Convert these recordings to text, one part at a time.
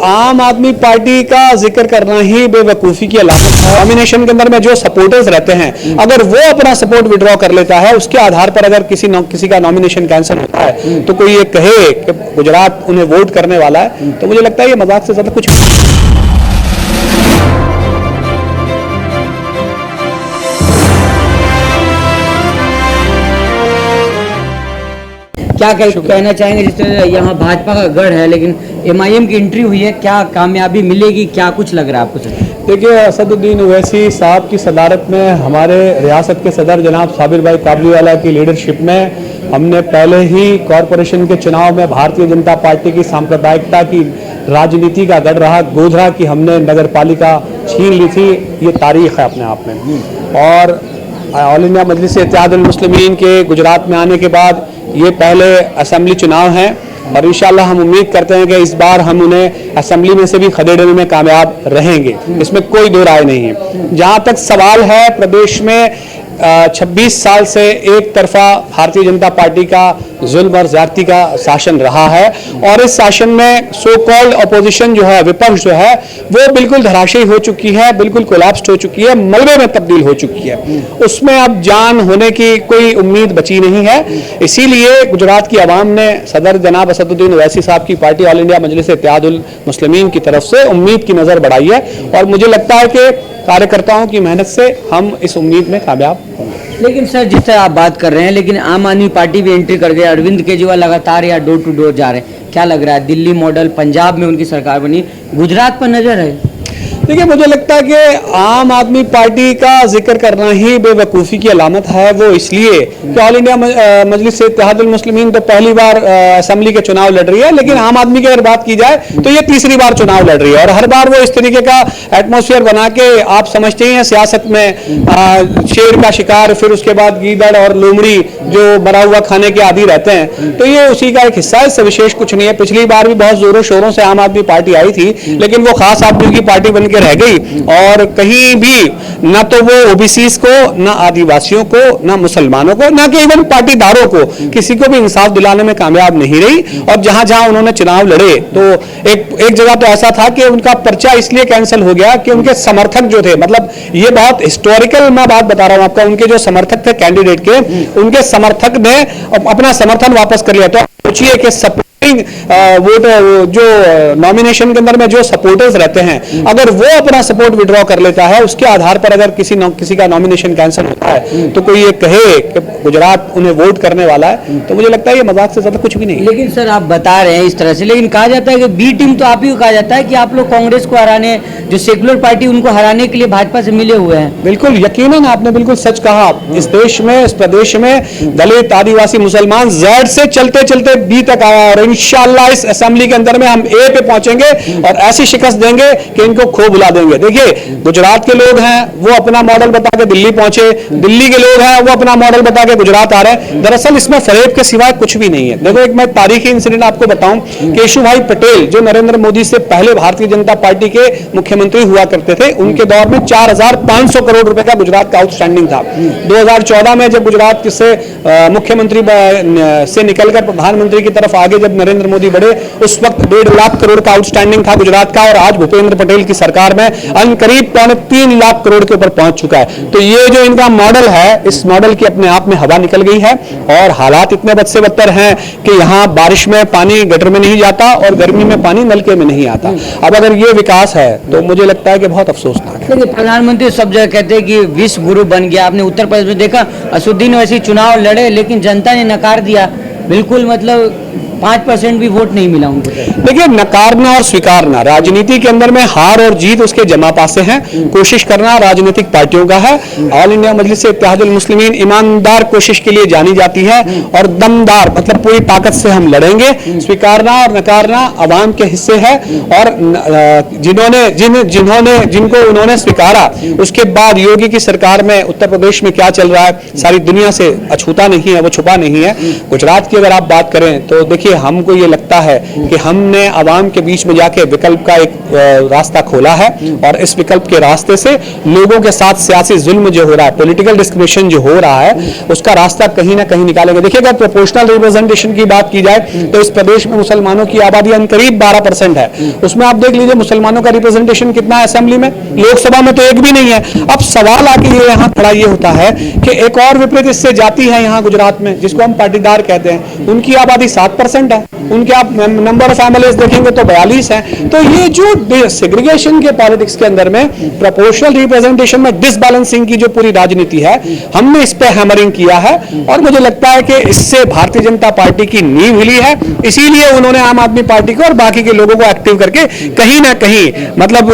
आम आदमी पार्टी का जिक्र करना ही बेवकूफ़ी की अलामत है। नॉमिनेशन के अंदर में जो सपोर्टर्स रहते हैं, अगर वो अपना सपोर्ट विड्रॉ कर लेता है, उसके आधार पर अगर किसी का नॉमिनेशन कैंसिल होता है तो कोई ये कहे कि गुजरात उन्हें वोट करने वाला है, तो मुझे लगता है ये मजाक से ज्यादा कुछ क्या कहना चाहेंगे। जिस तरह यहाँ भाजपा का गढ़ है, लेकिन एमआईएम की एंट्री हुई है, क्या कामयाबी मिलेगी, क्या कुछ लग रहा है आपको सर? देखिए, असदुद्दीन ओवैसी साहब की सदारत में हमारे रियासत के सदर जनाब साबिर भाई काबलीवाला की लीडरशिप में हमने पहले ही कॉरपोरेशन के चुनाव में भारतीय जनता पार्टी की सांप्रदायिकता की राजनीति का गढ़ रहा गोधरा की हमने नगर पालिका छीन ली थी। ये तारीख है अपने आप में। और ऑल इंडिया मजलिस इत्तेहादुल मुस्लिमीन के गुजरात में आने के बाद ये पहले असेंबली चुनाव हैं और इंशाल्लाह हम उम्मीद करते हैं कि इस बार हम उन्हें असेंबली में से भी खदेड़ने में कामयाब रहेंगे, इसमें कोई दो राय नहीं है। जहां तक सवाल है, प्रदेश में 26 साल से एक तरफा भारतीय जनता पार्टी का जुल्म और ज्यादती का शासन रहा है और इस शासन में सो कॉल्ड अपोजिशन जो है, विपक्ष जो है, वो बिल्कुल धराशायी हो चुकी है, बिल्कुल कोलैप्स्ड हो चुकी है, मलबे में तब्दील हो चुकी है। उसमें अब जान होने की कोई उम्मीद बची नहीं है। इसीलिए गुजरात की आवाम ने सदर जनाब असदुद्दीन ओवैसी साहब की पार्टी ऑल इंडिया मजलिस इत्तेहादुल मुस्लिमीन की तरफ से उम्मीद की नजर बढ़ाई है और मुझे लगता है कि कार्यकर्ताओं की मेहनत से हम इस उम्मीद में कामयाब होंगे। लेकिन सर, जिस तरह आप बात कर रहे हैं, लेकिन आम आदमी पार्टी भी एंट्री कर गई, अरविंद केजरीवाल लगातार या डोर टू डोर जा रहे हैं। क्या लग रहा है, दिल्ली मॉडल, पंजाब में उनकी सरकार बनी, गुजरात पर नजर है? देखिए, मुझे लगता है कि आम आदमी पार्टी का जिक्र करना ही बेवकूफ़ी की अलामत है। वो इसलिए कि ऑल इंडिया मजलिस इत्तेहादुल मुस्लिमीन तो पहली बार असेंबली के चुनाव लड़ रही है, लेकिन आम आदमी की अगर बात की जाए तो ये तीसरी बार चुनाव लड़ रही है और हर बार वो इस तरीके का एटमोसफियर बना के, आप समझते ही हैं सियासत में शेर का शिकार, फिर उसके बाद गीदड़ और लोमड़ी जो मरा हुआ खाने के आदी रहते हैं, तो ये उसी का एक हिस्सा है। इससे विशेष कुछ नहीं है। पिछली बार भी बहुत जोरों शोरों से आम आदमी पार्टी आई थी, लेकिन वो खास आदमियों की पार्टी बन रह गई और कहीं भी ना तो वो ओबीसीज को, ना आदिवासियों को, ना मुसलमानों को, ना कि इवन पाटीदारों को, किसी को भी इंसाफ दिलाने में कामयाब नहीं रही। और जहां जहां उन्होंने चुनाव लड़े तो एक जगह तो ऐसा था कि उनका पर्चा इसलिए कैंसिल हो गया कि उनके समर्थक जो थे, मतलब ये बहुत हिस्टोरिकल मैं बात बता रहा हूं आपका, उनके जो समर्थक थे कैंडिडेट के, उनके समर्थक ने अपना समर्थन वापस कर लिया। तो सोचिए कि वोट जो नॉमिनेशन के अंदर में जो सपोर्टर्स रहते हैं, अगर वो अपना सपोर्ट विड्रॉ कर लेता है, उसके आधार पर अगर किसी का नॉमिनेशन कैंसिल होता है तो कोई ये कहे कि गुजरात उन्हें वोट करने वाला है, तो मुझे लगता है ये मजाक से ज्यादा कुछ भी नहीं। लेकिन सर, आप बता रहे हैं इस तरह से, लेकिन कहा जाता है कि बी टीम तो आप ही को कहा जाता है कि आप लोग कांग्रेस को हराने, जो सेकुलर पार्टी, उनको हराने के लिए भाजपा से मिले हुए हैं। बिल्कुल, यकीनन आपने बिल्कुल सच कहा। इस देश में, इस प्रदेश में दलित, आदिवासी, मुसलमान जेड से चलते चलते बी तक आया और इंशाअल्लाह इस असेंबली के अंदर में हम ए पे पहुंचेंगे और ऐसी शिकस्त देंगे कि इनको खो बुला देंगे। देखिए, गुजरात के लोग हैं, वो अपना मॉडल बता के दिल्ली पहुंचे, दिल्ली के लोग हैं, वो अपना मॉडल बता के गुजरात आ रहे हैं। दरअसल इसमें फरेब के सिवाय कुछ भी नहीं है। देखो, एक मैं तारीखी इंसिडेंट आपको बताऊं, केशुभाई पटेल जो नरेंद्र मोदी से पहले भारतीय जनता पार्टी के मुख्यमंत्री हुआ करते थे, उनके दौर में 4500 करोड़ रुपए का गुजरात का आउटस्टैंडिंग था। 2014 में जब गुजरात से मुख्यमंत्री से निकलकर प्रधानमंत्री की तरफ आगे जब नरेंद्र मोदी बढ़े, उस वक्त 1.5 लाख करोड़ का आउटस्टैंडिंग था गुजरात का और आज भूपेंद्र पटेल की सरकार में करीब 3 लाख करोड़ के ऊपर पहुंच चुका है। तो ये जो इनका मॉडल है, इस मॉडल की अपने आप में हवा निकल गई है और हालात इतने बद से बदतर हैं कि यहाँ बारिश में पानी गटर में नहीं जाता और गर्मी में पानी नलके में नहीं आता। अब अगर ये विकास है तो मुझे लगता है कि बहुत अफसोसनाक है। देखिए, प्रधानमंत्री सब जगह कहते हैं कि विश्व गुरु बन गया। आपने उत्तर प्रदेश में देखा, असदुद्दीन ओवैसी चुनाव लड़े, लेकिन जनता ने नकार दिया। बिल्कुल, मतलब 5% भी वोट नहीं मिला उनको। देखिए, नकारना और स्वीकारना, राजनीति के अंदर में हार और जीत उसके जमा पासे हैं। कोशिश करना राजनीतिक पार्टियों का है। ऑल इंडिया मजलिस इत्तेहादुल मुस्लिमीन ईमानदार कोशिश के लिए जानी जाती है और दमदार, मतलब पूरी ताकत से हम लड़ेंगे। स्वीकारना और नकारना अवाम के हिस्से है और जिनको उन्होंने स्वीकारा, उसके बाद योगी की सरकार में उत्तर प्रदेश में क्या चल रहा है सारी दुनिया से अछूता नहीं है, वो छुपा नहीं है। गुजरात की अगर आप बात करें तो देखिए हमको ये लगता है कि हमने आवाम के बीच में जाके विकल्प का एक रास्ता खोला है और इस विकल्प के रास्ते से लोगों के साथ सियासी जुल्म जो हो रहा है, पॉलिटिकल डिस्क्रिमिनेशन जो हो रहा है, उसका रास्ता कहीं ना कहीं निकालेंगे। देखिए अगर प्रोपोर्शनल रिप्रेजेंटेशन की बात की जाए तो इस प्रदेश में मुसलमानों की आबादी करीब 12% है। उसमें आप देख लीजिए मुसलमानों का रिप्रेजेंटेशन कितना है असेंबली में, लोकसभा में तो एक भी नहीं है। अब सवाल आके ये यहाँ खड़ा ये होता है कि एक और विपरीत इससे जाति है यहाँ गुजरात में जिसको हम पाटीदार कहते हैं, उनकी आबादी 7% है, उनके आप नंबर ऑफ एमएलए देखेंगे तो 42 है। तो ये जो सेग्रीगेशन के पॉलिटिक्स के अंदर में प्रोपोर्शनल रिप्रेजेंटेशन में डिसबैलेंसिंग की जो पूरी राजनीति है, हमने इस पे हैमरिंग किया है और मुझे लगता है कि इससे भारतीय जनता पार्टी की नींव हिली है। इसीलिए उन्होंने आम आदमी पार्टी को और बाकी के लोगों को एक्टिव करके कहीं ना कहीं मतलब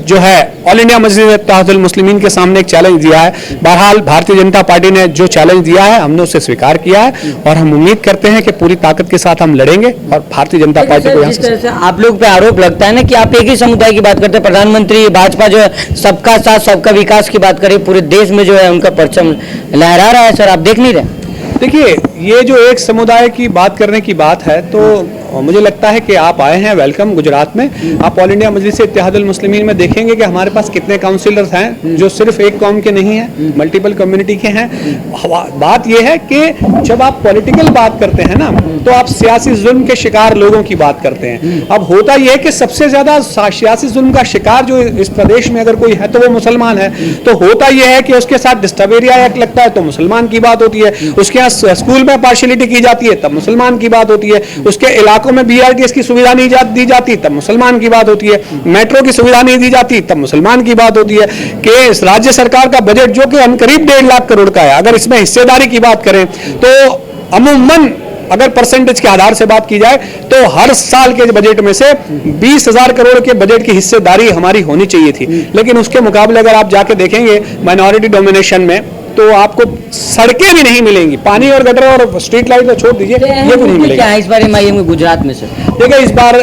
जो है ऑल इंडिया मजलिस इत्तेहादुल मुस्लिमीन के सामने एक चैलेंज दिया है। बहरहाल भारतीय जनता पार्टी ने जो चैलेंज दिया है हमने उसे स्वीकार किया है और हम उम्मीद करते हैं कि पूरी ताकत के साथ हम लड़ेंगे और भारतीय जनता पार्टी को जिस तरह से आप लोग पे आरोप लगता है ना कि आप एक ही समुदाय की बात करते हैं, प्रधानमंत्री भाजपा जो है सबका साथ सबका विकास की बात करे, पूरे देश में जो है उनका परचम लहरा रहा है, सर आप देख नहीं रहे? देखिए ये जो एक समुदाय की बात करने की बात है तो मुझे लगता है कि आप आए हैं, वेलकम गुजरात में। आप ऑल इंडिया मजलिस इत्तेहादुल मुस्लिमीन में देखेंगे कि हमारे पास कितने काउंसिलर्स हैं जो सिर्फ एक कौम के नहीं हैं, मल्टीपल कम्युनिटी के हैं। बात यह है कि जब आप पॉलिटिकल बात करते हैं ना तो आप सियासी जुल्म के शिकार लोगों की बात करते हैं। अब होता यह है कि सबसे ज्यादा सियासी जुल्म का शिकार जो इस प्रदेश में अगर कोई है तो वो मुसलमान है। तो होता यह है कि उसके साथ डिस्टर्बेरिया एक्ट लगता है तो मुसलमान की बात होती है, उसके यहाँ स्कूल में पार्शियलिटी की जाती है तब मुसलमान की बात होती है, उसके इलाकों में BRTS की सुविधा नहीं दी जाती तब मुसलमान की बात होती है, मेट्रो की सुविधा नहीं दी जाती तब मुसलमान की बात होती है कि राज्य सरकार का बजट जो कि करीब 1.5 लाख करोड़ का है, अगर इसमें हिस्सेदारी की बात करें तो अमूमन अगर परसेंटेज के आधार से बात की जाए तो हर साल के बजट में से 20,000 करोड़ के बजट की हिस्सेदारी हमारी होनी चाहिए थी। लेकिन उसके मुकाबले अगर आप जाके देखेंगे माइनॉरिटी डोमिनेशन में तो आपको सड़कें भी नहीं मिलेंगी, पानी और गटर और स्ट्रीट लाइट तो छोड़ दीजिए, ये भी नहीं मिलेगा। क्या है इस बार MIM में गुजरात में? सर देखिए इस बार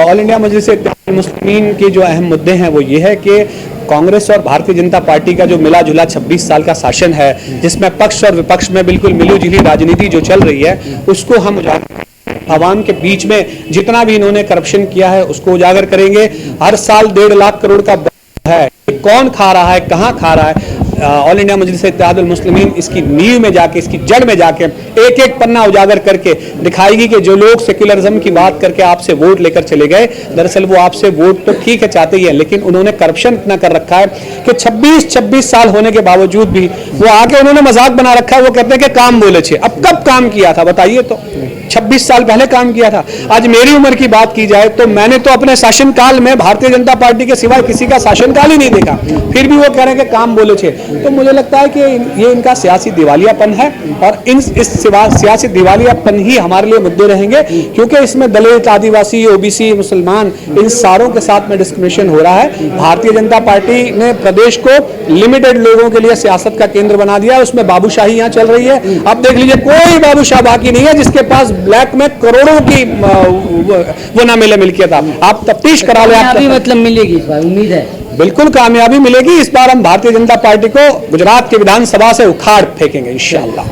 ऑल इंडिया मजलिस इत्तेहादुल मुस्लिमीन के जो अहम मुद्दे हैं वो ये है कि कांग्रेस और भारतीय जनता पार्टी का जो मिला जुला 26 साल का शासन है जिसमें पक्ष और विपक्ष में बिल्कुल मिली जुली राजनीति जो चल रही है उसको हम आवाम के बीच में जितना भी इन्होंने करप्शन किया है उसको उजागर करेंगे। हर साल 1.5 लाख करोड़ का है, कौन खा रहा है, कहां खा रहा है। ऑल इंडिया मजलिस इत्तेहादुल मुस्लिमीन इसकी नींव में जाके, इसकी जड़ में जाके एक एक पन्ना उजागर करके दिखाएगी कि जो लोग सेक्युलरिज्म की बात करके आपसे वोट लेकर चले गए, दरअसल वो आपसे वोट तो ठीक है चाहते ही है लेकिन उन्होंने करप्शन इतना कर रखा है कि 26 साल होने के बावजूद भी वो आके उन्होंने मजाक बना रखा है। वो कहते हैं कि काम बोले छे, अब कब काम किया था बताइए? तो 26 साल पहले काम किया था। आज मेरी उम्र की बात की जाए तो मैंने तो अपने शासनकाल में भारतीय जनता पार्टी के सिवाय किसी का शासनकाल ही नहीं देखा, फिर भी वो कह रहे हैं कि काम बोले छे। तो मुझे लगता है कि ये इनका सियासी दिवालियापन है और इस सियासी दिवालियापन ही हमारे लिए मुद्दे रहेंगे क्योंकि इसमें दलित, आदिवासी, OBC, मुसलमान इन सारों के साथ में डिस्क्रिमिनेशन हो रहा है। भारतीय जनता पार्टी ने प्रदेश को लिमिटेड लोगों के लिए सियासत का केंद्र बना दिया, उसमें बाबूशाही यहाँ चल रही है। अब देख लीजिए कोई बाबूशाह बाकी नहीं है जिसके पास ब्लैक में करोड़ों की वो ना मिले मिल्कियत। आप तफ्तीश करा ले, आप मतलब मिलेगी इस बार, उम्मीद है बिल्कुल कामयाबी मिलेगी। इस बार हम भारतीय जनता पार्टी को गुजरात के विधानसभा से उखाड़ फेंकेंगे इंशाअल्लाह।